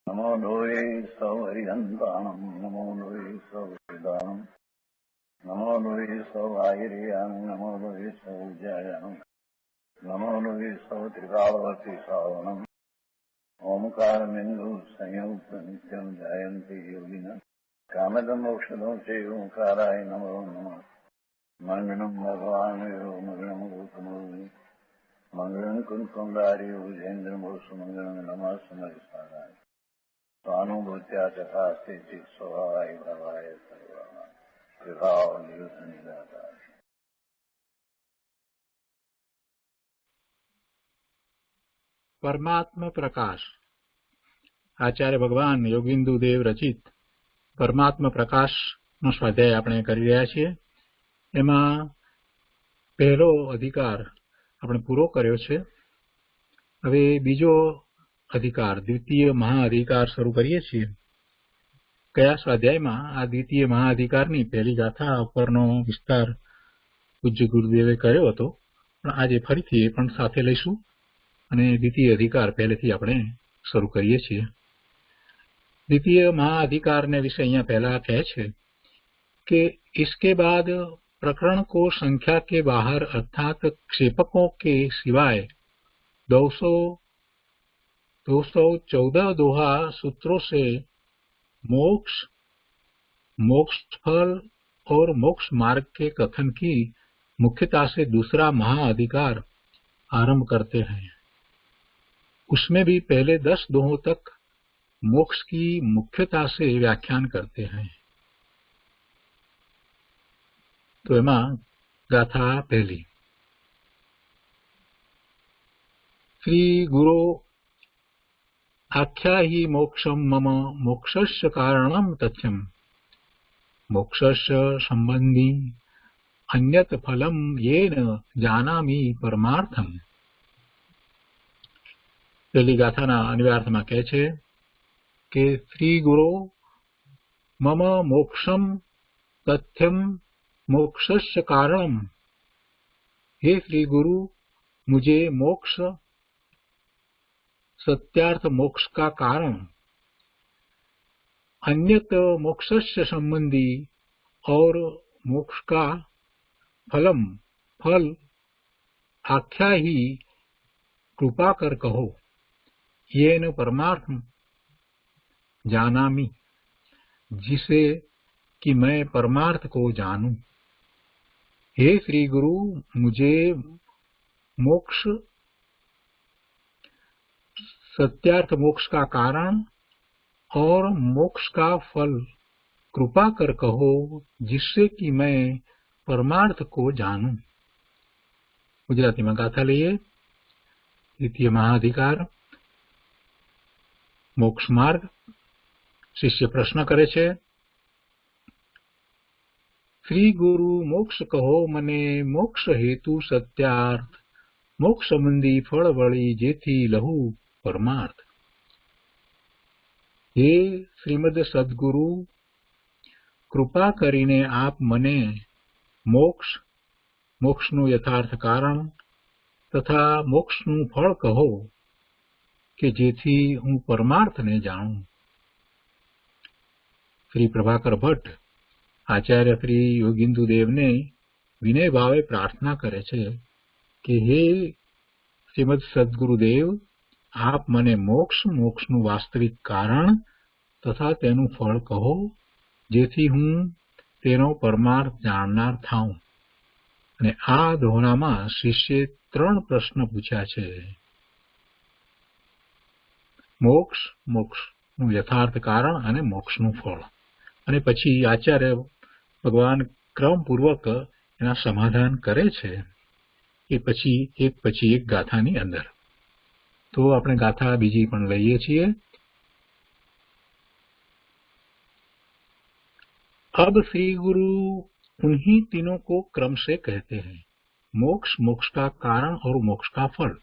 नमो लोये सौहरिहन्ताणम् नमो लोये सौहृदानम् नमो लोये सौभागिर्यानम् नमो लोये सौज्यायानम् नमो लोये सौत्रिकालवती सावनम् ओंकारमिन्दु संयुक्त नित्यम् जायन्ति योगिनः कामदमोक्षदो चैव ओंकाराय नमो नमः मङ्गलम् भगवान् मङ्गलम् गौतमोऽग्नि मङ्गलम् कुन्कुण्डारि भुजेन्द्रमोसुमङ्गलम् नमः समरिसाराय स्वानुभूत्या तथास्ति स्वभावाय भवाय सर्वः विभाव नियुक्त निराकार। परमात्मा प्रकाश आचार्य भगवान योगिंदु देव रचित परमात्मा प्रकाश નો સ્વાધ્યાય આપણે કરી રહ્યા છીએ। એમાં પહેલો અધિકાર આપણે પૂરો કર્યો છે। હવે બીજો અધિકાર દ્વિતીય મહાઅધિકાર શરૂ કરીએ છીએ। કયા સ્વાધ્યાયમાં આ દ્વિતીય મહાઅધિકારની પહેલી ગાથા ઉપરનો વિસ્તાર પૂજ્ય ગુરુદેવે કર્યો હતો, પણ આજે ફરીથી એ પણ સાથે લઈશું અને દ્વિતીય અધિકાર પહેલેથી આપણે શરૂ કરીએ છીએ। द्वितीय महाअधिकार ने विषय अहियां पहला कहे छे कि इसके बाद प्रकरण को संख्या के बाहर अर्थात क्षेपकों के सिवाय 214 दोहा सूत्रों से मोक्ष, मोक्ष फल और मोक्ष मार्ग के कथन की मुख्यता से दूसरा महाअधिकार आरंभ करते हैं। उसमें भी पहले 10 दोहों तक मोक्ष की मुख्यता से व्याख्यान करते हैं। तो एमा गाथा पहली। श्री गुरु आख्या ही मोक्षम मम मोक्षस्य कारणम तथ्यम मोक्षस्य संबंधी अन्यत फलम येन जानामि परमार्थम। पहली गाथाना अन्वयार्थमां कहे छे कि श्री गुरु मम मोक्षम तथ्यम मोक्षस्य कारणम, हे श्री गुरु मुझे मोक्ष सत्यार्थ मोक्ष का कारण, अन्यत मोक्षस्य संबंधी और मोक्ष का फलम फल आख्या ही कृपा कर कहो, येन परमार्थ जानामि, जिसे कि मैं परमार्थ को जानूं। हे श्री गुरु मुझे मोक्ष सत्यार्थ मोक्ष का कारण और मोक्ष का फल कृपा कर कहो, जिससे कि मैं परमार्थ को जानूं। गुजराती में गाथा लईए। द्वितीय महाअधिकार मोक्ष मार्ग। शिष्य प्रश्न करे छे, श्री गुरु मोक्ष कहो मने मोक्ष हेतु सत्यार्थ मोक्ष संबंधी फल वળી जेथी लहू परमार्थ। हे श्रीमद सद्गुरु कृपा करीने आप मने मोक्ष मोक्षनु यथार्थ कारण तथा मोक्षनु फल कहो कि जेथी हूँ परमार्थ ने जाणूं। श्री प्रभाकर भट्ट आचार्य श्री योगिंदु देव ने विनय भावे प्रार्थना करे छे कि हे श्रीमद सद्गुरुदेव आप मने मोक्ष मोक्षनु वास्तविक कारण तथा तेनु फल कहो, जेथी हूँ तेनो परमार्थ जाणनार थाऊं। अने आ दोहरामां शिष्ये 3 प्रश्न पूछ्या छे। मोक्ष मोक्षनु यथार्थ कारण अने मोक्षनु फल। अने पछी आचार्य भगवान क्रमपूर्वक एना समाधान करे छे के पछी एक गाथानी अंदर। तो आपणे गाथा बीजी पण लईए छीए। अब श्री गुरु उन्हीं तीनों को क्रम से कहते हैं, मोक्ष मोक्ष का कारण और मोक्ष का फल।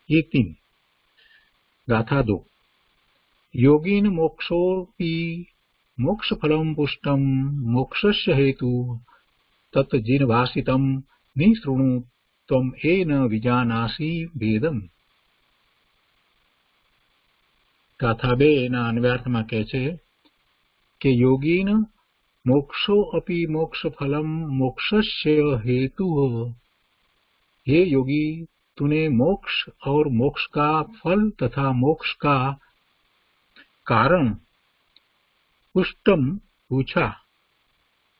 ये 3। गाथा 2। योगीन मोक्षोऽपि मोक्ष फलम पुष्टम मोक्षस्य हेतु तत् जिनभासितं निशृणु त्वं येन विजानासि भेदम्। ગાથા 2 ના અન્વયાર્થમાં કહે છે કે યોગીન मोक्षो अपि मोक्ष फलम मोक्षस्य हेतु। हे योगी, तूने मोक्ष और मोक्ष का फल तथा मोक्ष का कारण पुष्टम पूछा।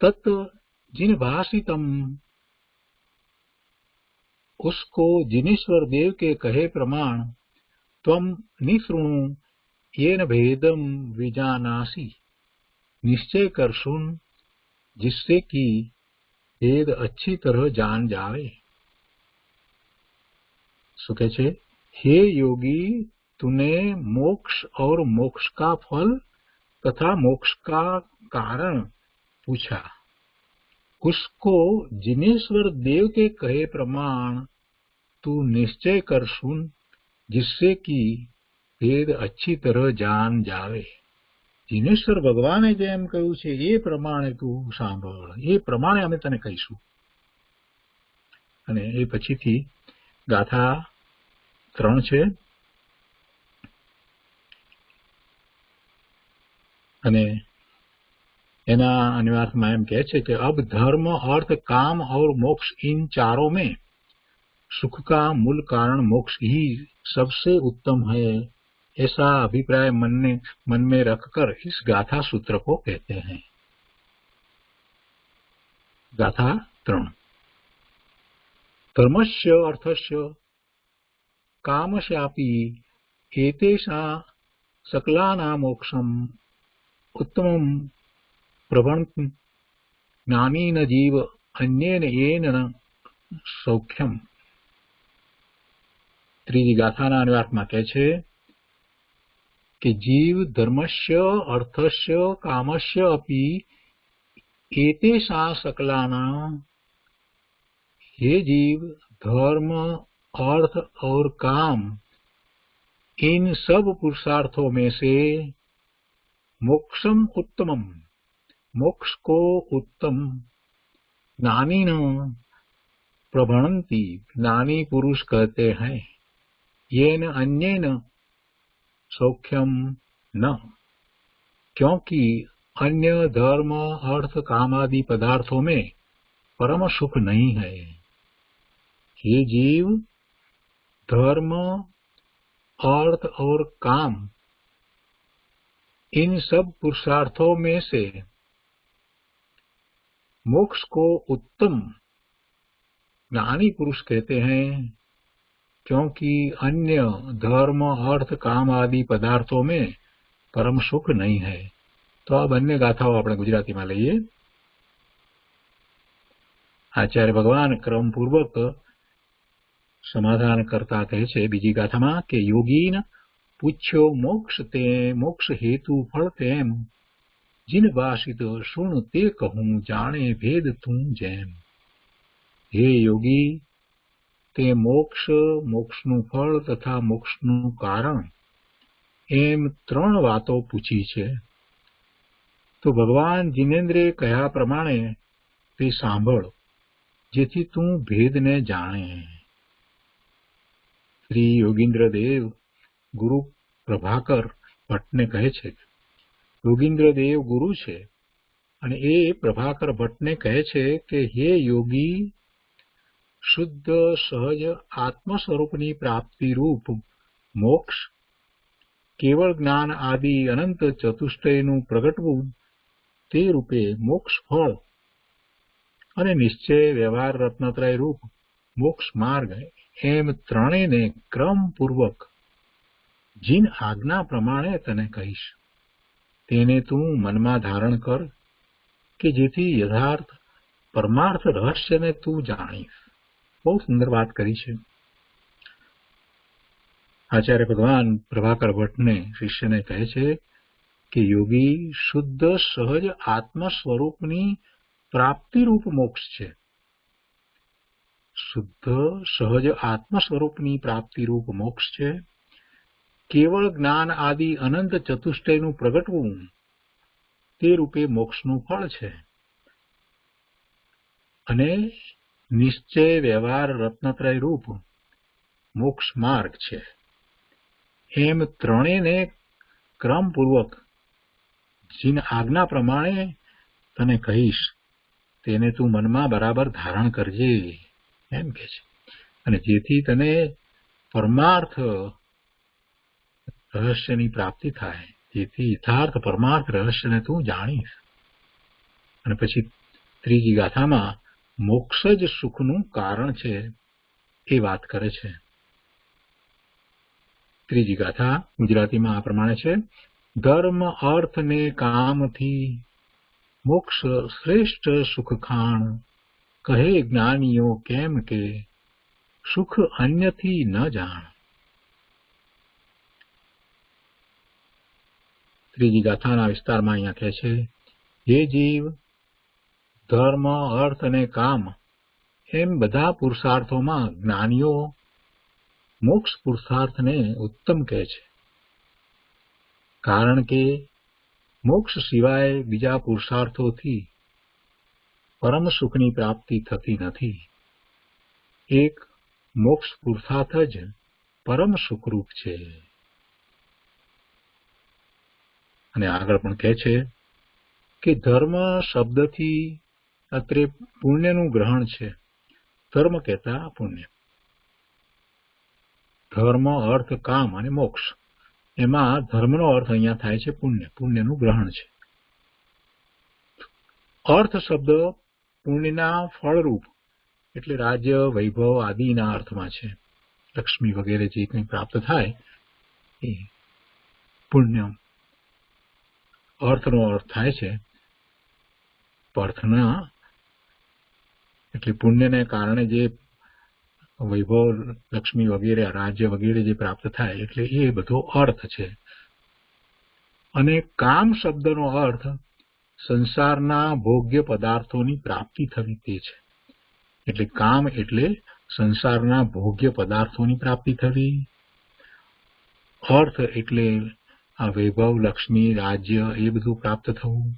तत् जिन भाषितम, उसको जिनेश्वर देव के कहे प्रमाण त्वम निशृणु येन भेदम विजानासि। निश्चय कर सुन जिससे कि भेद अच्छी तरह जान जावे। सुखे छे, हे योगी, तूने मोक्ष और मोक्ष का फल तथा मोक्ष का कारण पूछा। उसको जिनेश्वर देव के कहे प्रमाण तू निश्चय कर सुन जिससे कि भेद अच्छी तरह जान जावे। जिनेश्वर भगवाने जेम कह્યું છે એ પ્રમાણે તું સાંભળ, એ પ્રમાણે અમે તને કહીશું। અને એ પછીથી ગાથા 3 છે અને એના અન્વયાર્થમાં એમ કહે છે કે अब धर्म अर्थ काम और मोक्ष इन चारों में सुख का मूल कारण मोक्ष ही सबसे उत्तम है, ऐसा अभिप्राय मन में रखकर इस गाथा सूत्र को कहते हैं। गाथा 3 धर्मस्य अर्थस्य कामस्यापि एतेषा सकलानां मोक्षम् उत्तमं प्रभवन्ति ज्ञानेन जीव अन्येन येन न सौख्यम। ત્રીજી ગાથાના અન્વયાર્થમાં કહે છે कि जीव धर्मस्य अर्थस्य कामस्य अपि एतेषा सकलानां, हे जीव, धर्म अर्थ और काम इन सब पुरुषार्थों में से मोक्षम उत्तमम, मोक्ष को उत्तम, ज्ञानी न प्रभवन्ति, ज्ञानी पुरुष कहते हैं, येन अन्येन सौख्यम न, क्योंकि अन्य धर्म अर्थ काम आदि पदार्थों में परम सुख नहीं है। हे जीव, धर्म अर्थ और काम इन सब पुरुषार्थों में से मोक्ष को उत्तम, ज्ञानी पुरुष कहते हैं, क्योंकि अन्य धर्म अर्थ काम आदि पदार्थों में परम सुख नहीं है। तो आ बंने गाथाओं આપણે ગુજરાતીમાં લઈએ। આચાર્ય ભગવાન ક્રમપૂર્વક સમાધાન કરતા કહે છે બીજી ગાથામાં કે યોગીન પૂછ્યો મોક્ષ તે મોક્ષ હેતુ ફળ તેમ, जिन भाषित सुन ते कहूं जाने भेद तू जेम। हे योगी, તે મોક્ષ, મોક્ષનું ફળ તથા મોક્ષનું કારણ એમ 3 વાતો પૂછી છે। તો ભગવાન જીનેન્દ્રે કહ્યા પ્રમાણે તે સાંભળ જેથી તું ભેદને જાણે। શ્રી યોગીન્દ્રદેવ ગુરુ પ્રભાકર ભટ્ટને કહે છે, યોગીન્દ્રદેવ ગુરુ છે અને એ પ્રભાકર ભટ્ટને કહે છે કે હે યોગી, શુદ્ધ સહજ આત્મ સ્વરૂપની પ્રાપ્તિ રૂપ મોક્ષ કેવળ જ્ઞાન આદિ અનંત ચતુષ્ટયનું પ્રગટવું તે રૂપે મોક્ષ ફળ અને નિશ્ચય વ્યવહાર રત્નત્રય રૂપ મોક્ષ માર્ગ એમ ત્રણેયને ક્રમપૂર્વક જીન આજ્ઞા પ્રમાણે તને કહીશ તેને તું મનમાં ધારણ કર કે જેથી યથાર્થ પરમાર્થ રહસ્યને તું જાણીશ। बहुत सुंदर बात करी है। आचार्य भगवान प्रभाकर भट्ट ने शिष्य ने कहे छे कि योगी शुद्ध सहज आत्म स्वरूपनी प्राप्ति रूप मोक्ष छे। शुद्ध सहज आत्म स्वरूपनी प्राप्ति रूप मोक्ष छे। केवल ज्ञान आदि अनंत चतुष्टयनु प्रगटवुं ते रूपे मोक्षनु फल छे अने निश्चय व्यवहार रत्नत्रय रूप मोक्ष मार्ग छे। एम त्रणेयने ક્રમપૂર્વક જીન આજ્ઞા પ્રમાણે તને કહીશ તેને તું મનમાં બરાબર ધારણ કરજે એમ કે છે. અને જેથી તને પરમાર્થ રહસ્યની પ્રાપ્તિ થાય, જેથી યથાર્થ પરમાર્થ રહસ્યને તું જાણીશ. અને પછી ત્રીજી ગાથામાં મોક્ષ જ સુખનું કારણ છે એ વાત કરે છે. ત્રીજી ગાથા ગુજરાતીમાં આ પ્રમાણે છે: ધર્મ અર્થ ને કામથી મોક્ષ શ્રેષ્ઠ સુખ ખાણ, કહે જ્ઞાનીઓ કેમ કે સુખ અન્યથી ન જાણ. ત્રીજી ગાથાના વિસ્તારમાં અહીંયા કહે છે: હે જીવ, ધર્મ અર્થ અને કામ એમ બધા પુરુષાર્થોમાં જ્ઞાનીઓ મોક્ષ પુરુષાર્થને ઉત્તમ કહે છે. કારણ કે મોક્ષ સિવાય બીજા પુરુષાર્થોથી પરમ સુખની પ્રાપ્તિ થતી નથી. એક મોક્ષ પુરુષાર્થ જ પરમ સુખરૂપ છે. અને આગળ પણ કહે છે કે ધર્મ શબ્દથી અત્રે પુણ્યનું ગ્રહણ છે. ધર્મ કહેતા પુણ્ય. ધર્મ અર્થ કામ અને મોક્ષ એમાં ધર્મનો અર્થ અહીંયા થાય છે પુણ્ય. પુણ્યનું ગ્રહણ છે. અર્થ શબ્દ પુણ્યના ફળરૂપ એટલે રાજ્ય વૈભવ આદિના અર્થમાં છે. લક્ષ્મી વગેરે જે કંઈ પ્રાપ્ત થાય એ પુણ્ય અર્થનો અર્થ થાય છે. અર્થના એટલે પુણ્યને કારણે જે વૈભવ લક્ષ્મી વગેરે રાજ્ય વગેરે જે પ્રાપ્ત થાય એટલે એ બધો અર્થ છે. અને કામ શબ્દનો અર્થ સંસારના ભોગ્ય પદાર્થોની પ્રાપ્તિ થવી તે છે. એટલે કામ એટલે સંસારના ભોગ્ય પદાર્થોની પ્રાપ્તિ થવી. અર્થ એટલે આ વૈભવ લક્ષ્મી રાજ્ય એ બધું પ્રાપ્ત થવું.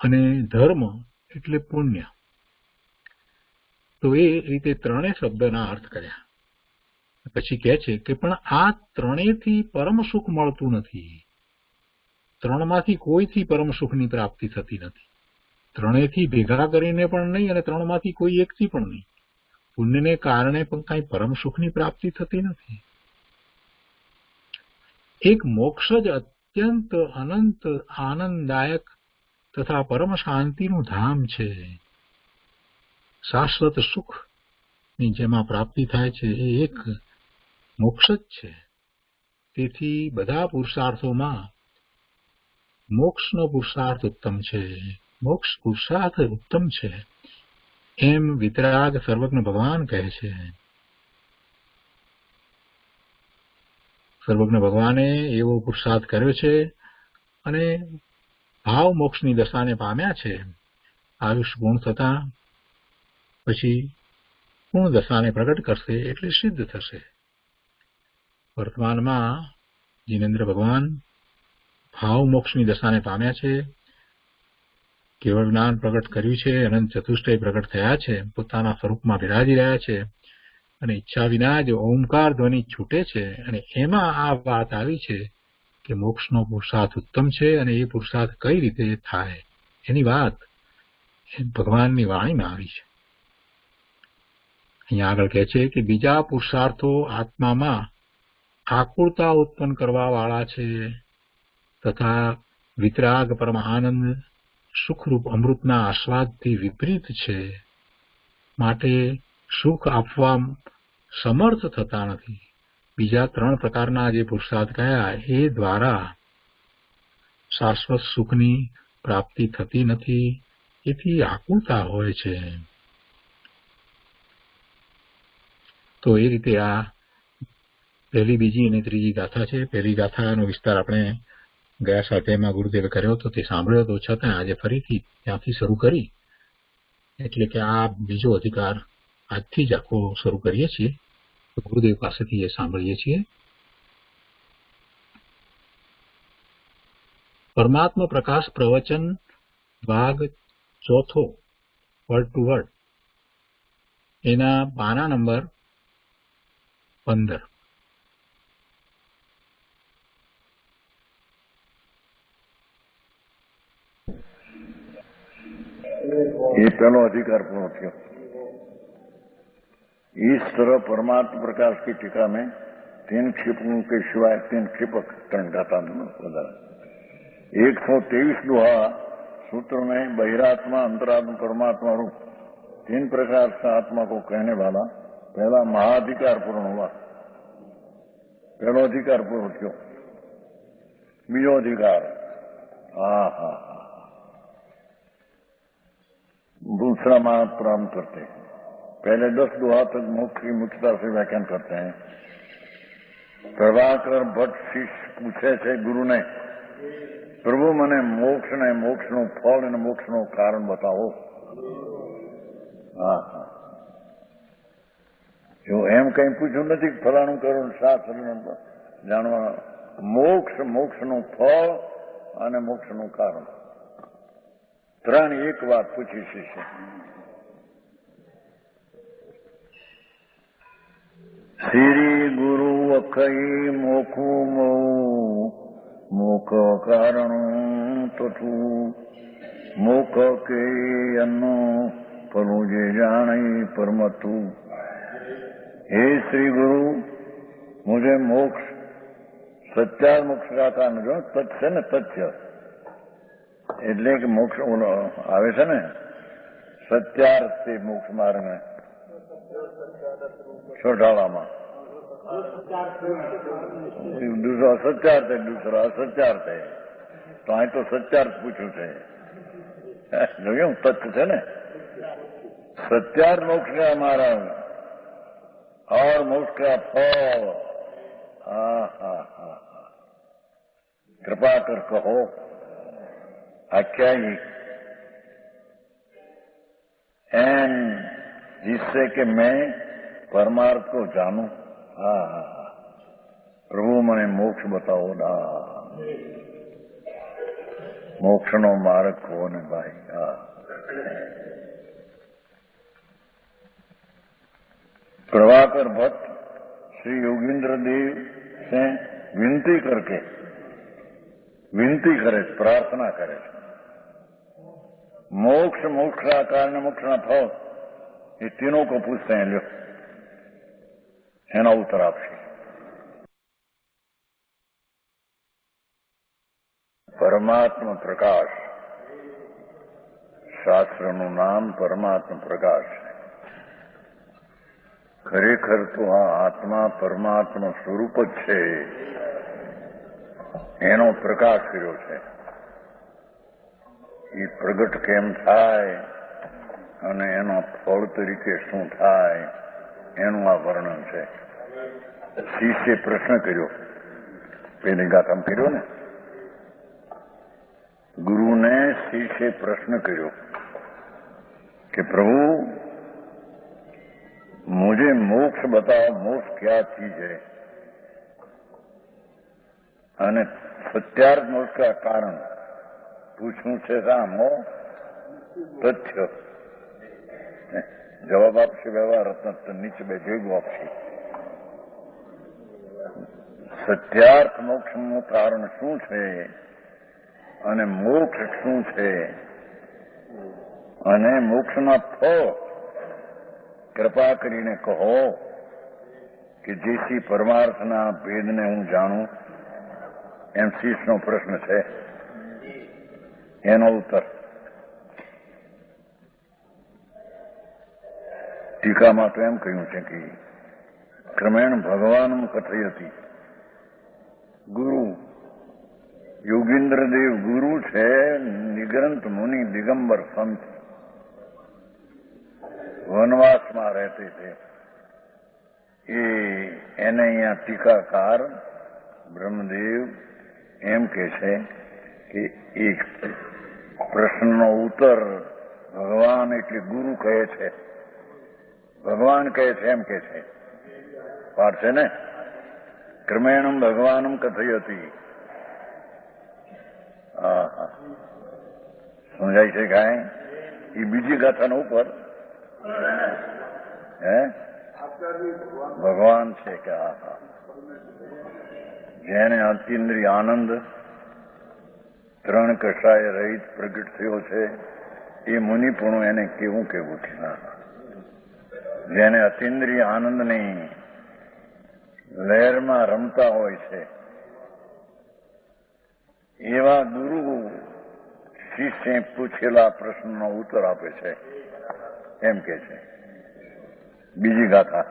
અને ધર્મ એટલે પુણ્ય. તો એ રીતે ત્રણેય શબ્દના અર્થ કર્યા. પછી કહે છે કે પણ આ ત્રણેયથી પરમ સુખ મળતું નથી. ત્રણમાંથી કોઈથી પરમ સુખની પ્રાપ્તિ થતી નથી. ત્રણેયથી ભેગા કરીને પણ નહીં અને ત્રણમાંથી કોઈ એકથી પણ નહીં. પુણ્યને કારણે પણ કાંઈ પરમ સુખની પ્રાપ્તિ થતી નથી. એક મોક્ષ જ અત્યંત અનંત આનંદદાયક તથા પરમ શાંતિનું ધામ છે. શાશ્વત સુખની જેમાં પ્રાપ્તિ થાય છે એ એક મોક્ષ જ છે. તેથી બધા પુરુષાર્થોમાં મોક્ષનો પુરુષાર્થ ઉત્તમ છે. મોક્ષ પુરુષાર્થ ઉત્તમ છે એમ વિતરાગ સર્વજ્ઞ ભગવાન કહે છે. સર્વજ્ઞ ભગવાને એવો પુરુષાર્થ કર્યો છે અને ભાવ મોક્ષની દશાને પામ્યા છે. આયુષ પૂર્ણ થતા પછી પૂર્ણ દશાને પ્રગટ કરશે એટલે સિદ્ધ થશે. વર્તમાનમાં જીનેન્દ્ર ભગવાન ભાવ મોક્ષની દશાને પામ્યા છે. કેવળ જ્ઞાન પ્રગટ કર્યું છે. અનંત ચતુષ્ટય પ્રગટ થયા છે. પોતાના સ્વરૂપમાં બિરાજી રહ્યા છે. અને ઈચ્છા વિના જ ઓમકાર ધ્વનિ છૂટે છે. અને એમાં આ વાત આવી છે કે મોક્ષનો પુરુષાર્થ ઉત્તમ છે અને એ પુરુષાર્થ કઈ રીતે થાય એની વાત ભગવાનની વાણીમાં આવી છે. અહીંયા આગળ કહે છે કે બીજા પુરુષાર્થો આત્મામાં આકુળતા ઉત્પન્ન કરવા વાળા છે તથા વિતરાગ પરમ આનંદ સુખરૂપ અમૃતના આસ્વાદથી વિપરીત છે. માટે સુખ આપવા સમર્થ થતા નથી. બીજા ત્રણ પ્રકારના જે પુરુષાર્થ કયા એ દ્વારા શાશ્વત સુખની પ્રાપ્તિ થતી નથી. એથી આકુળતા હોય છે. તો એ રીતે આ પહેલી, બીજી અને ત્રીજી ગાથા છે. પહેલી ગાથાનો વિસ્તાર આપણે ગયા સ્વાધ્યાયમાં ગુરુદેવે કર્યો હતો તે સાંભળ્યો હતો. છતાં આજે ફરીથી ત્યાંથી શરૂ કરી એટલે કે આ બીજો અધિકાર આજથી જ આખો શરૂ કરીએ છીએ. તો ગુરુદેવ પાસેથી એ સાંભળીએ છીએ. પરમાત્મ પ્રકાશ પ્રવચન ભાગ ચોથો વર્ડ ટુ વર્ડ એના પાના નંબર 15. એ પહેલો अधिकार पूर्ण થયો। इस तरह परमात्म प्रकाश की टीका में 3 क्षिपकों के सिवाय 3 क्षिपक घाता 123 दोहा सूत्र में बहिरात्मा, अंतरात्मा, परमात्मा रूप 3 प्रकार से आत्मा को कहने वाला पहला महाधिकार पूर्ण हुआ। पहलो अधिकार पूर्ण थयो। बीजो अधिकार दूसरा मार्ग प्राप्त करते हैं। पहले 10 दोहा तक मोक्ष की मुख्यता से व्याख्यान करते हैं। प्रभाकर भट्ट शिष्य पूछे छे गुरु ने, प्रभु मने मोक्ष ने मोक्षનું ફળ અને મોક્ષનું કારણ બતાવો। જો એમ કઈ પૂછ્યું નથી કે ફલાણું કરું શાસ્ત્ર જાણવા, મોક્ષનું ફળ અને મોક્ષનું કારણ, 3 એક વાત પૂછી શિષ્ય। શ્રી ગુરુ અખઈ મોખું મોખ કારણું તથું મોખ કે અન્નો ફલું જે જાણે પરમતું। हे श्री गुरु, मुझे मोक्ष सत्यार मोक्ष का कारण जो तथ्य ने तथ्य એટલે કે મોક્ષ આવે છે ને સત્યાર્થ થી મોક્ષ માર્ગ ને છોટાળામાં दूसरा सत्यार्थ है, दूसरा असत्यार्थ है। तो અહીં તો સત્યાર્થ પૂછ્યું છે। જોયું તથ્ય છે ને, सत्यार्थ मोक्ष का मार्ग और मोक्ष का फल। कृपा कर कहो, आख्यायी एंड जिससे कि मैं परमार्थ को जानूं। प्रभु मने मोक्ष बताओ ना, मोक्ष नो मार्ग कोने भाई। प्रभाकर भट्ट श्री योगेंद्र देव से विनती करे, प्रार्थना करे। मोक्ष, मोक्ष का कारण, मोक्ष का फल, ये तीनों को पूछते हैं। लो एना उत्तर आपसे। परमात्मा प्रकाश, શાસ્ત્રનું નામ પરમાત્મા પ્રકાશ છે। ખરેખર તો આ આત્મા પરમાત્મા સ્વરૂપ જ છે, એનો પ્રકાશ કર્યો છે। એ પ્રગટ કેમ થાય અને એના ફળ તરીકે શું થાય એનું આ વર્ણન છે। શિષ્યે પ્રશ્ન કર્યો, પેલી ગાથામાં કર્યો ને, ગુરુને શિષ્યે પ્રશ્ન કર્યો कि प्रभु मुझे मोक्ष बताओ, मोक्ष क्या चीज है અને સત્યાર્થ મોક્ષ का कारण પૂછવું છે। સામો તથ્ય જવાબ આપશે, વ્યવહાર નીચે બે ભેગું આપશે। સત્યાર્થ મોક્ષનું કારણ શું છે અને મોક્ષ શું છે અને મોક્ષના ફળ કૃપા કરીને કહો કે જેથી પરમાર્થના ભેદને હું જાણું। એમ શિષ્યનો પ્રશ્ન છે, એનો ઉત્તર ટીકામાં તો એમ કહ્યું છે કે ક્રમેણ ભગવાન કથયતી। ગુરુ યોગેન્દ્ર દેવ ગુરુ છે, નિગ્રંથ મુનિ દિગંબર સંત વનવાસમાં રહેતે थे। એને અહીંયા ટીકાકાર બ્રહ્મદેવ એમ કે છે કે એક પ્રશ્નનો ઉત્તર ભગવાન એટલે ગુરુ કહે છે, ભગવાન કહે છે એમ કે છે। પાઠ છે ને, ક્રમેણમ ભગવાનમ કથયતી। સમજાય છે કાંઈ? એ બીજી ગાથાનો ઉપર ભગવાન છે કે જેને અતિન્દ્રિય આનંદ 3 કષાય રહિત પ્રગટ થયો છે એ મુનિપણું એને કેવું કેવું છે. જેને અતિન્દ્રિય આનંદની લહેરમાં રમતા હોય છે એવા ગુરુ શિષ્ય પૂછેલા પ્રશ્નનો ઉત્તર આપે છે એમ કે છે. બીજી ગાથા.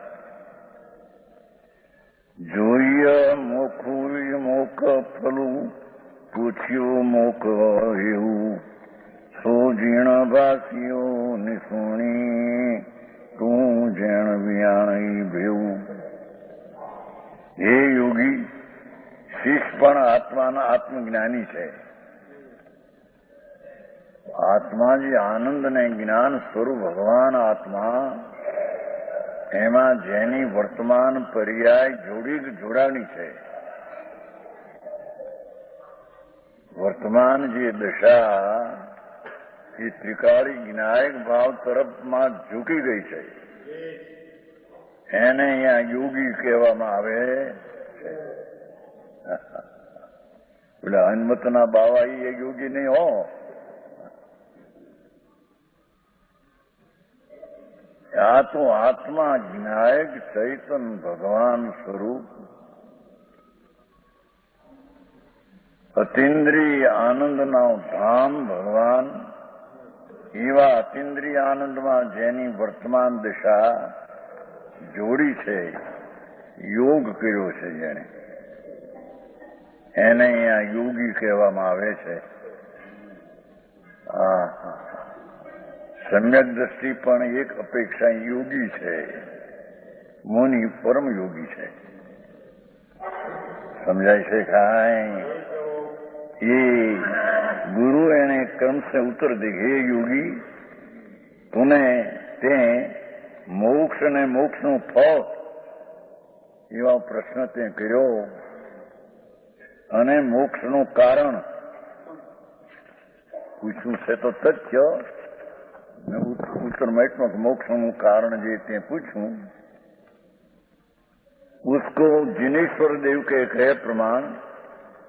જોઈએ મોખું મોખ ફલું પૂછ્યું મોખ એવું સો જીણ ભાસીઓ નિસુણી તું જેણ વિયાણી ભેવું. હે યોગી, શિષ્ય પણ આત્માના આત્મજ્ઞાની છે. આત્મા જે આનંદ ને જ્ઞાન સ્વરૂપ ભગવાન આત્મા, એમાં જેની વર્તમાન પર્યાય જોડાણી છે, વર્તમાન જે દશા એ ત્રિકાળી જ્ઞાયક ભાવ તરફમાં ઝૂકી ગઈ છે, એને અહીંયા યોગી કહેવામાં આવે છે. પેલા હનુમતના બાવા એ યોગી નહીં હો. આ તો આત્મા જ્ઞાયક ચૈતન ભગવાન સ્વરૂપ અતિન્દ્રિય આનંદના ધામ ભગવાન, એવા અતિન્દ્રિય આનંદમાં જેની વર્તમાન દિશા જોડી છે, યોગ કર્યો છે જેને, એને અહીંયા યોગી કહેવામાં આવે છે. સમ્યક દ્રષ્ટિ પણ એક અપેક્ષા યોગી છે. મુનિ પરમ યોગી છે. સમજાય છે કાંઈ? એ ગુરુ એને ક્રમશે ઉત્તર દે, હે યોગી, તુને તે મોક્ષ અને મોક્ષનું ફળ એવા પ્રશ્ન તે કર્યો, અને મોક્ષનું કારણ પૂછ્યું છે તો તથ્ય उत्तर में मोक्ष कारण जो ते पूछूं, उसको जिनेश्वर देव के कहे प्रमाण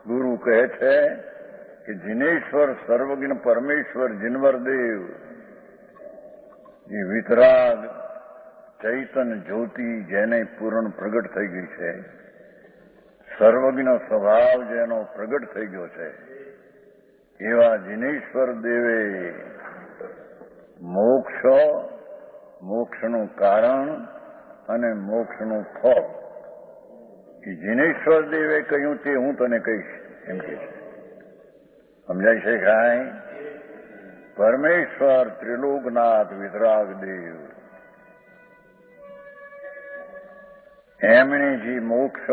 गुरु कहे थे कि जिनेश्वर सर्वज्ञ परमेश्वर जिनवर देव ये वितराग चैतन ज्योति जेने पूर्ण प्रगट थई गई है, सर्वज्ञ स्वभाव जेनो प्रगट थई गयो है, एवा जिनेश्वर देवे મોક્ષ, મોક્ષનું કારણ અને મોક્ષનું ફળ એ જીનેશ્વર દેવે કહ્યું તે હું તને કહીશ એમ કે છે. સમજાય છે કાંઈ? પરમેશ્વર ત્રિલોકનાથ વિતરાગ દેવ એમણે જે મોક્ષ,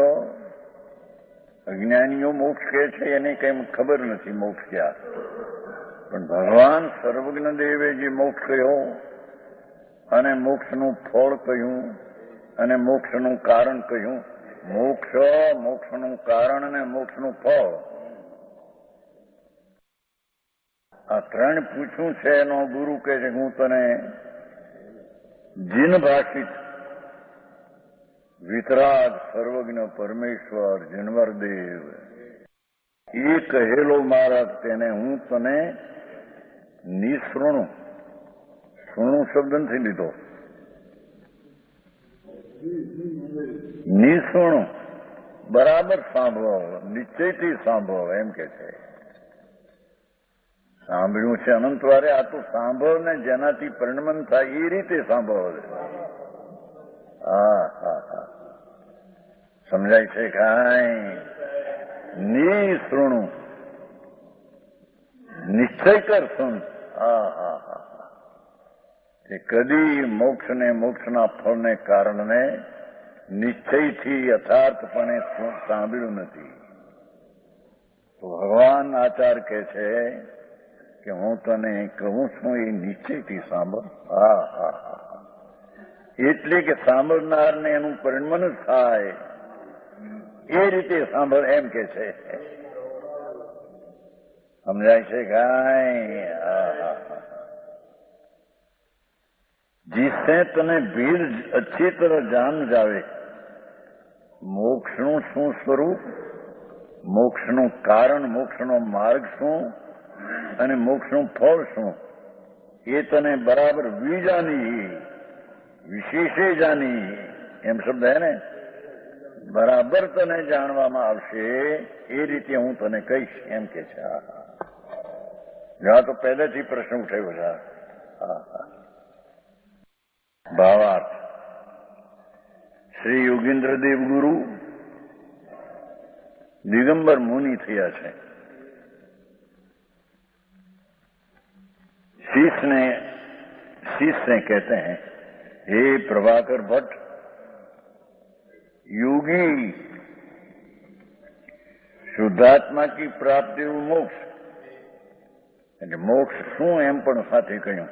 અજ્ઞાનીઓ મોક્ષ કહે છે એને કઈ ખબર નથી મોક્ષ ક્યાં, પણ ભગવાન સર્વજ્ઞ દેવે જે મોક્ષ કહ્યો અને મોક્ષનું ફળ કહ્યું અને મોક્ષનું કારણ કહ્યું, મોક્ષ, મોક્ષનું કારણ અને મોક્ષનું ફળ, આ ત્રણ પૂછ્યું છે એનો ગુરુ કહે છે હું તને જીન ભાષિત વિતરાગ સર્વજ્ઞ પરમેશ્વર જીનવર દેવ એ કહેલો મારા તેને હું તને નિસૃણું, સૃણું શબ્દ નથી લીધો, નિસૃણું બરાબર સાંભળો, નિશ્ચયથી સાંભળો એમ કે છે. સાંભળ્યું છે અનંતવારે, આ તો સાંભળ ને જેનાથી પરિણમન થાય એ રીતે સાંભળો. સમજાય છે કાંઈ? નિસૃણું, નિશ્ચય કર સુન. તે કદી મોક્ષ ને મોક્ષના ફળને કારણને નિશ્ચયથી યથાર્થપણે સાંભળ્યું નથી. તો ભગવાન આચાર કહે છે કે હું તને કહું છું એ નિશ્ચયથી સાંભળ. એટલે કે સાંભળનારને એનું પરિણમન થાય એ રીતે સાંભળ એમ કે છે. સમજાય છે કાંઈ? जिससे तने भेद अच्छी तरह जान जावे, મોક્ષનું શું સ્વરૂપ, મોક્ષનું કારણ, મોક્ષનો માર્ગ શું અને મોક્ષનું ફળ શું, એ તને બરાબર વિજાની વિશેષે જાની એમ શબ્દ હે ને, બરાબર તને જાણવામાં આવશે એ રીતે હું તને કહીશ એમ કે છે. તો પહેલેથી પ્રશ્ન ઉઠાયો છે. ભાવાર્થ: શ્રી યોગેન્દ્ર દેવ ગુરુ દિગંબર મુનિ થયા છે. शीश ने कहते हैं, हे प्रभाकर भट्ट, योगी શુદ્ધાત્મા કી પ્રાપ્તિ મોક્ષ, એટલે મોક્ષ શું એમ પણ સાથે કહ્યું.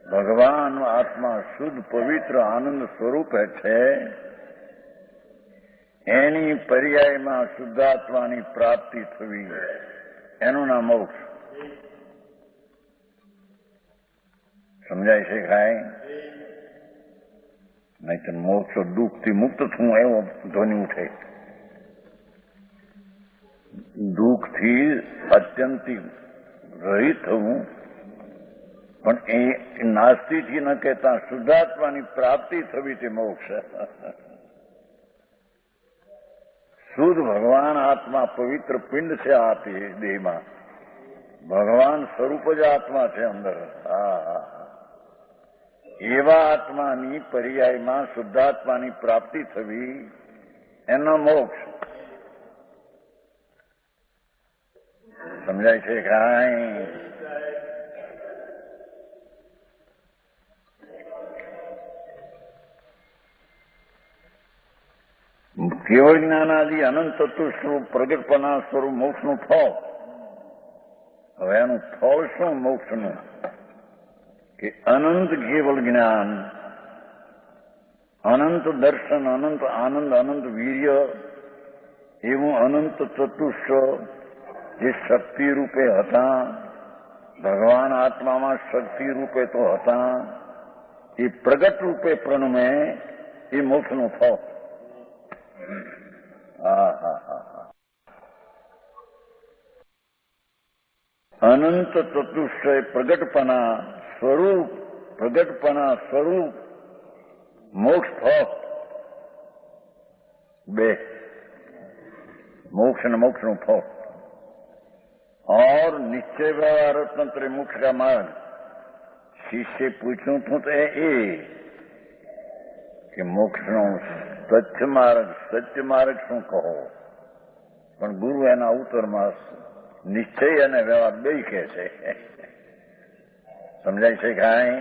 ભગવાન આત્મા શુદ્ધ પવિત્ર આનંદ સ્વરૂપ છે, એની પર્યાયમાં શુદ્ધાત્માની પ્રાપ્તિ થવી, એનું નામ મોક્ષ. સમજાય છે કાંઈ? નહીં તો મોક્ષ દુઃખથી મુક્ત થવું એવો ધ્વનિ ઉઠે. દુઃખથી અત્યંતિક રહિત થવું, પણ એ નાસ્તિથી ન કહેતા શુદ્ધાત્માની પ્રાપ્તિ થવી તે મોક્ષ. શુદ્ધ ભગવાન આત્મા પવિત્ર પિંડ છે આ દેહમાં, ભગવાન સ્વરૂપ જ આત્મા છે અંદર. એવા આત્માની પર્યાયમાં શુદ્ધાત્માની પ્રાપ્તિ થવી એનો મોક્ષ. સમજાય છે કાંઈ? કેવળ જ્ઞાનાદિ અનંત તત્વ સ્વરૂપ પ્રગટપના સ્વરૂપ મોક્ષનું ફળ. હવે એનું ફળ શું મોક્ષનું? કે અનંત કેવળ જ્ઞાન, અનંત દર્શન, અનંત આનંદ, અનંત વીર્ય, એવું અનંત ચતુષ્ટ જે શક્તિ રૂપે હતા, ભગવાન આત્મામાં શક્તિ રૂપે તો હતા, એ પ્રગટ રૂપે પ્રણમે એ મોક્ષનું ફળ. અનંત ચતુષ્ટય પ્રગટપના સ્વરૂપ, પ્રગટપના સ્વરૂપ મોક્ષ ફળ બે, मोक्ष न मोक्ष નું ફળ. और निश्चय व्यवहार तंत्र मोक्ष का मार्ग. शिष्य पूछूं तो એ કે મોક્ષનો સત્ય માર્ગ શું કહો? પણ ગુરુ એના ઉત્તરમાં નિશ્ચય અને વ્યવહાર બે કહે છે. સમજાય છે કાંઈ?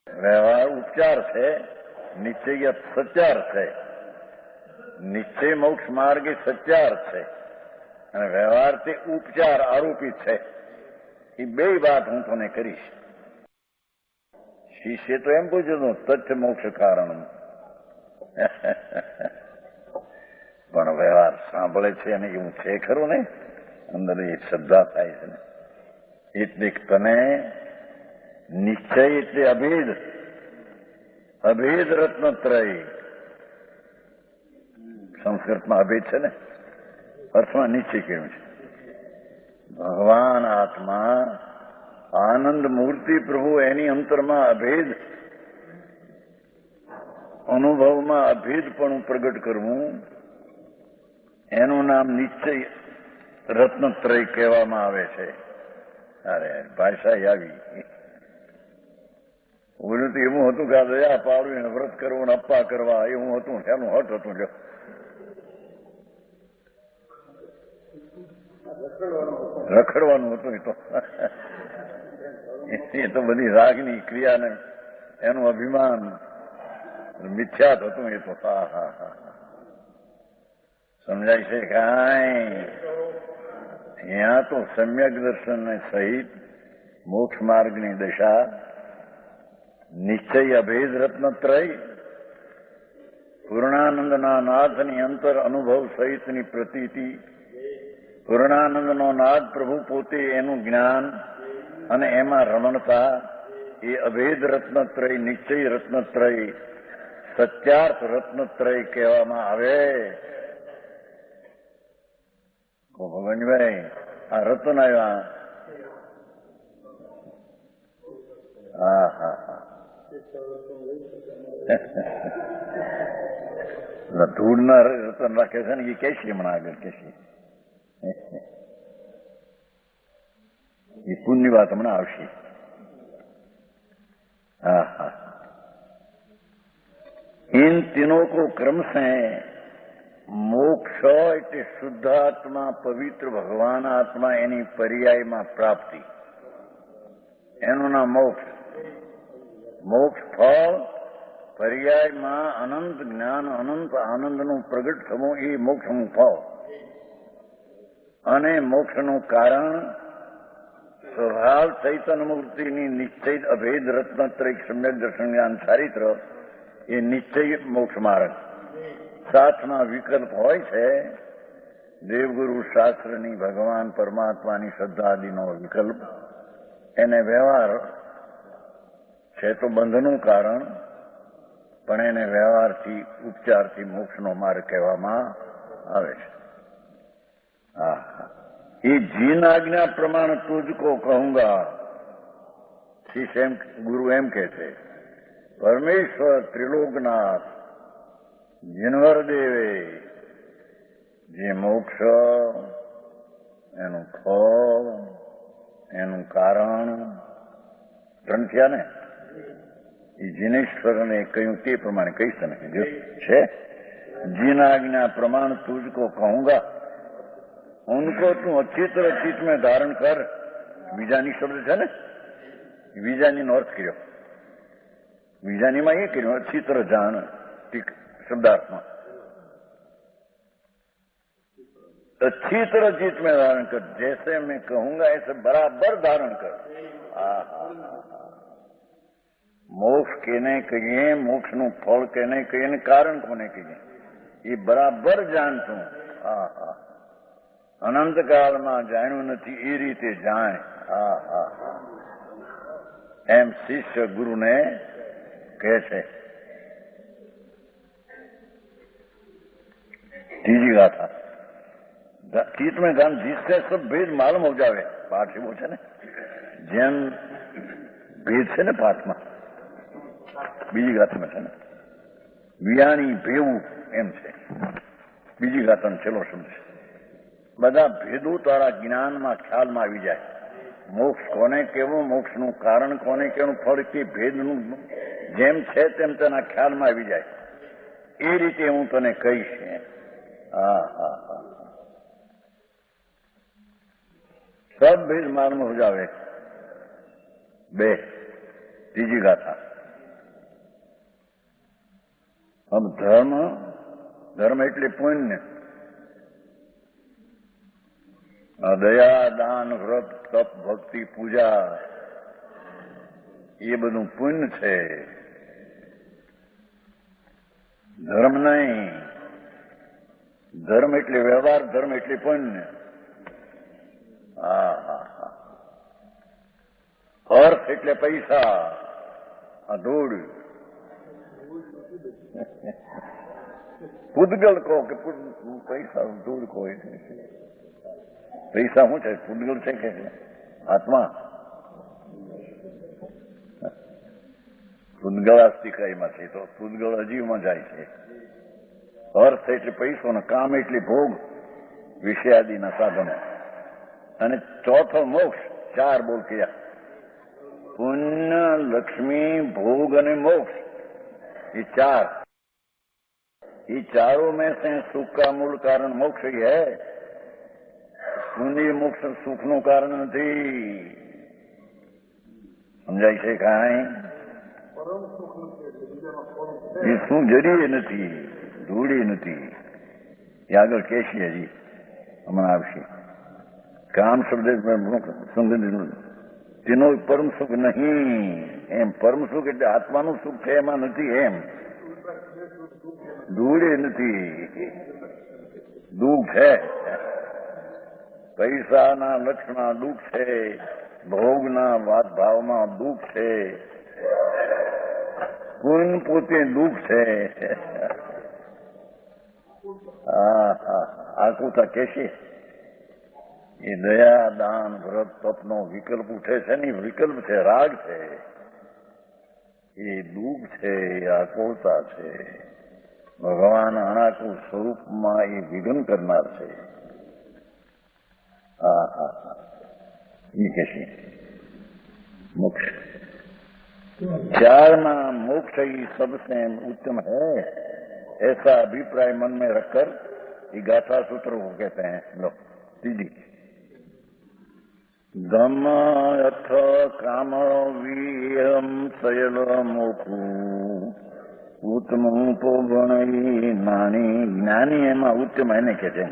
વ્યવહાર ઉપચાર છે, નિશ્ચય સત્યાર છે. નિશ્ચય મોક્ષ માર્ગ એ સત્યાર છે અને વ્યવહાર તે ઉપચાર આરોપિત છે. એ બે વાત હું તને કરીશ. શિષ્ય તો એમ પૂછ્યું તથ્ય મોક્ષ કારણ, પણ વ્યવહાર સાંભળે છે અને એવું છે ખરું ને, અંદર એ શ્રદ્ધા થાય છે ને. એટલે તને નિશ્ચય એટલે અભેદ, અભેદ રત્નત્રય. સંસ્કૃતમાં અભેદ છે ને, અર્થમાં નિશ્ચય કહ્યું છે. ભગવાન આત્મા આનંદ મૂર્તિ પ્રભુ એની અંતરમાં અભેદ અનુભવમાં અભેદપણું પ્રગટ કરવું, એનું નામ નિશ્ચય રત્નત્રય કહેવામાં આવે છે. અરે ભાષા આવી. ઓલું તો એવું હતું કે આ દયા પાડવી ને વ્રત કરવું ને અપ્પા કરવા એવું હતું, એનું હટ હતું. જો રખડવાનું હતું. એ તો બધી રાગની ક્રિયાને એનું અભિમાન મિથ્યાત હતું. એ તો સમજાય છે કાંઈ? ત્યાં તો સમ્યક દર્શન સહિત મોક્ષ માર્ગની દશા, નિશ્ચય અભેદ રત્નત્રય, પૂર્ણાનંદના નાથની અંતર અનુભવ સહિતની પ્રતીતિ, પૂર્ણાનંદનો નાદ પ્રભુ પોતે એનું જ્ઞાન અને એમાં રમણતા, એ અભેદ રત્નત્રય, નિશ્ચય રત્નત્રય, સત્યાર્થ રત્નત્રય કહેવામાં આવે. ભગવાનભાઈ આ રત્ન આવ્યા, હા હા હા ધૂળના રતન રાખે છે ને એ કહેશે હમણાં આગળ કહેશે એ પુણ્યની વાત હમણાં આવશે. हाँ हाँ इन तीनों को क्रम से मोक्ष એટલે શુદ્ધાત્મા પવિત્ર ભગવાન આત્મા એની પર્યાયમાં પ્રાપ્તિ એનું નામ મોક્ષ. મોક્ષ ફળ પર્યાયમાં અનંત જ્ઞાન અનંત આનંદનું પ્રગટ થવું એ મોક્ષનું ફળ અને મોક્ષનું કારણ સ્વભાવ ચૈતન્ય મૂર્તિની નિશ્ચિત અભેદ રત્નત્રય સમ્યક દર્શન જ્ઞાન ચારિત્ર એ નિશ્ચય મોક્ષ માર્ગ. સાથમાં વિકલ્પ હોય છે દેવગુરુ શાસ્ત્રની ભગવાન પરમાત્માની શ્રદ્ધાદિનો વિકલ્પ એને વ્યવહાર છે તો બંધનું કારણ પણ એને વ્યવહારથી ઉપચારથી મોક્ષનો માર્ગ કહેવામાં આવે છે. હા ये जिन आज्ञा प्रमाण तुझको कहूंगा शिष्य गुरु एम कहते परमेश्वर त्रिलोकनाथ जिनवर देवे जे मोक्ष एनु फल एनु कारण ત્રણ થયા ને એ जिनेश्वरને કહ્યું તે પ્રમાણે કહી શકે છે. जिन आज्ञा प्रमाण तुझको कहूंगा उनको तू अच्छी तरह चित्त में धारण कर. બીજાની શબ્દ છે ને બીજાની અર્થ કર્યો બીજાનીમાં એ કર્યું अच्छी तरह જાણ શબ્દાર્થમાં अच्छी तरह चित्त में धारण कर जैसे मैं कहूंगा ऐसे बराबर धारण कर. મોક્ષ કેને કહીએ મોક્ષનું ફળ કેને કહીએ ને કારણ કોને કહીએ એ બરાબર જાણતું. હા હા અનંતકાળમાં જાણ્યું નથી એ રીતે જાણે. હા હા હા એમ શિષ્ય ગુરુને કહે છે. ત્રીજી ગાથા चित्त में गान जिससे सब भेद मालूम हो जावे. पाठ એવો છે ને જેમ ભેદ છે ને પાઠમાં બીજી ગાથામાં છે ને વિયાણી ભેવું એમ છે. બીજી ગાથાનો છેલ્લો શબ્દ છે. બધા ભેદો તારા જ્ઞાનમાં ખ્યાલમાં આવી જાય. મોક્ષ કોને કેવું મોક્ષનું કારણ કોને કેવું ફળ કે ભેદનું જેમ છે તેમ તેના ખ્યાલમાં આવી જાય એ રીતે હું તને કહીશ. હા હા હા સબ ભેદ માલूम हो जावे. બે ત્રીજી ગાથા अब धर्म धर्म એટલે પુણ્ય દયા દાન વ્રત તપ ભક્તિ પૂજા એ બધું પુણ્ય છે. ધર્મ નહીં. ધર્મ એટલે વ્યવહાર ધર્મ એટલે પુણ્ય. હા હા હા અર્થ એટલે પૈસા આ ધૂળ પૂદગલ કહો કે પૈસા ધૂળ કહો પૈસા શું છે પૂદગલ છે કે આત્મા પૂદગળ આસ્તિકાઈમાં છે તો પૂદગળ અજીવમાં જાય છે. અર્થ એટલે પૈસો ને કામ એટલે ભોગ વિષયાદિના સાધનો અને ચોથો મોક્ષ. ચાર બોલ કયા પુણ્ય લક્ષ્મી ભોગ અને મોક્ષ ये चार ये चारों में से सुख का मूल कारण मोक्ष ही है. पुण्य मोक्ष सुख નું કારણ નથી. સમજાય છે કાંઈ? એ શું જરીએ નથી ધૂળી નથી એ આગળ કહેશે હજી હમણાં આવશે. કામ શબ્દ તેનો પરમ સુખ નહીં એમ. પરમ સુખ એટલે આત્માનું સુખ છે એમાં નથી એમ. ધૂળે નથી દુઃખ છે. પૈસાના લક્ષમાં દુઃખ છે. ભોગના વાત ભાવમાં દુઃખ છે. પુણ્ય પોતે દુઃખ છે. હા હા આકુતા કહેશે એ દયા દાન વ્રત તપનો વિકલ્પ ઉઠે છે ને વિકલ્પ છે રાગ છે. એ દુઃખ છે, એ આકુળતા છે. ભગવાન અણાકુળ સ્વરૂપમાં એ વિઘન કરનાર છે. હા હા હા, એ कैसे मोक्ष चारना मोक्ष ही सबसे उत्तम है, ऐसा अभिप्राय मन में रखकर ये गाथा सूत्र को कहते हैं. लो तीजी धम अथ काम वीरम सयल मोखु उत्तम उपगुणी ज्ञानी. ज्ञानी एमा उत्तम એને કે છે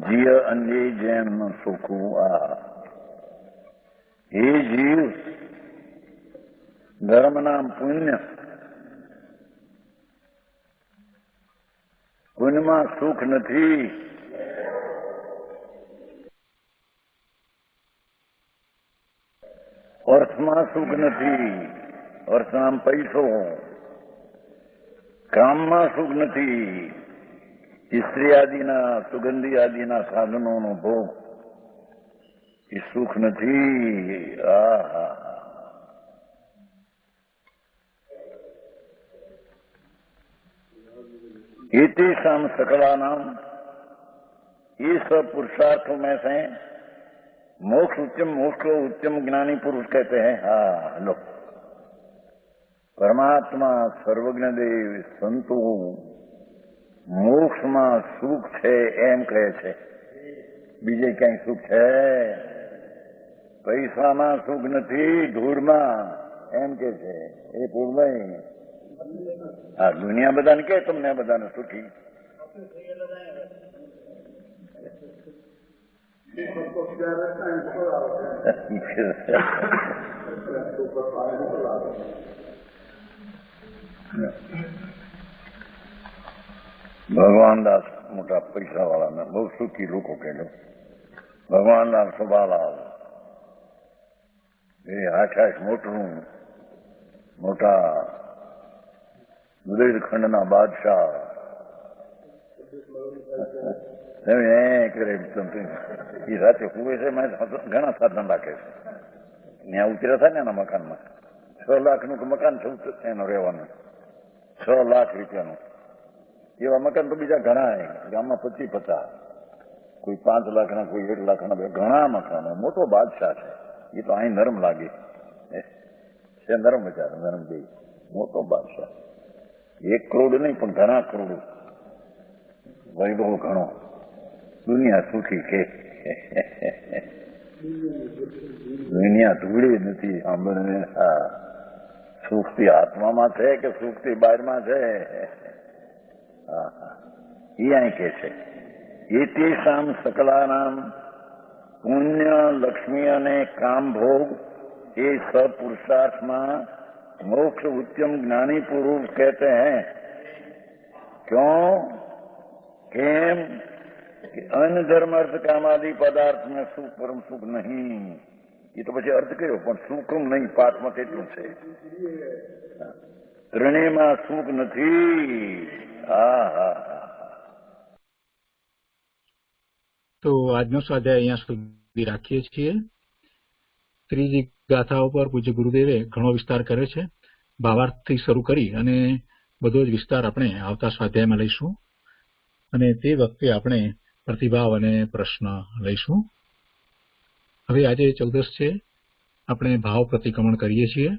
જીય અંજે જેમ સુખું. આ એ જીવ ધર્મ નામ પુણ્ય, પુણ્યમાં સુખ નથી. અર્થમાં સુખ નથી. અર્થ નામ પૈસો. કામમાં સુખ નથી. સ્ત્રી આદિના સુગંધી આદિના સાધનોનો ભોગ એ સુખ નથી. આહા एतेषाम सकलानाम, ये सब पुरुषार्थों में से मोक्ष उत्तम, मोक्ष को उत्तम ज्ञानी पुरुष कहते हैं. हाँ लो, परमात्मा सर्वज्ञ देव संतो મોક્ષમાં સુખ છે એમ કહે છે. બીજે ક્યાંય સુખ છે? પૈસામાં સુખ નથી, ધૂળમાં એમ કે છે. એ પૂર્ણ હા, દુનિયા બધાને કે તમને બધાને સુખી. ભગવાનદાસ મોટા પૈસા વાળાને બહુ સુખી લોકો કહેલો. ભગવાનદાસ સભાલાલ એ આઠ મોટું મોટા બુદેલખંડના બાદશાહ કરે. એ રાતે કુવે છે, ઘણા સાધન રાખે છે. ત્યાં ઉતર્યા થાય ને એના મકાનમાં 6 લાખનું મકાન છે એનું રહેવાનું, 6 લાખ રૂપિયાનું. એવા મકાન તો બીજા ઘણા ગામમાં 25-50, કોઈ 5 લાખના, કોઈ 1 લાખના, ઘણા મકાનો. મોટો બાદશાહ છે. એ તો અહીં નરમ લાગે છે, નરમ બચારો, નરમ જેવી. મોટો બાદશાહ, 1 કરોડ નહીં પણ ઘણા કરોડ વૈભવ ઘણો. દુનિયા સુખી કે દુનિયા ધૂળી નથી. સાંભળને હા, સુખથી આત્મામાં છે કે સુખથી બહારમાં છે? હા હા, એ અહીં કે છે એતેષામ સકલાનામ પુણ્ય, લક્ષ્મી અને કામ ભોગ એ सब पुरुषार्थ में मोक्ष उत्तम ज्ञानी पुरुष कहते हैं. क्यों? केम कि अन्य धर्म अर्थ काम आदि पदार्थ में सुख परम सुख नहीं. ये तो પછી અર્થ કર્યો પણ સુખમ નહીં, પાઠમાં કેટલું છે. ત્રણેયમાં સુખ નથી. હા હા હા. તો આજનો સ્વાધ્યાય અહીંયા સુધી રાખીએ છીએ. ત્રીજી ગાથા ઉપર પૂજ્ય ગુરુદેવે ઘણો વિસ્તાર કર્યો છે. ભાવાર્થથી શરૂ કરી અને બધો જ વિસ્તાર આપણે આવતા સ્વાધ્યાયમાં લઈશું, અને તે વખતે આપણે પ્રતિભાવ અને પ્રશ્ન લઈશું. હવે આજે 14 છે, આપણે ભાવ પ્રતિક્રમણ કરીએ છીએ.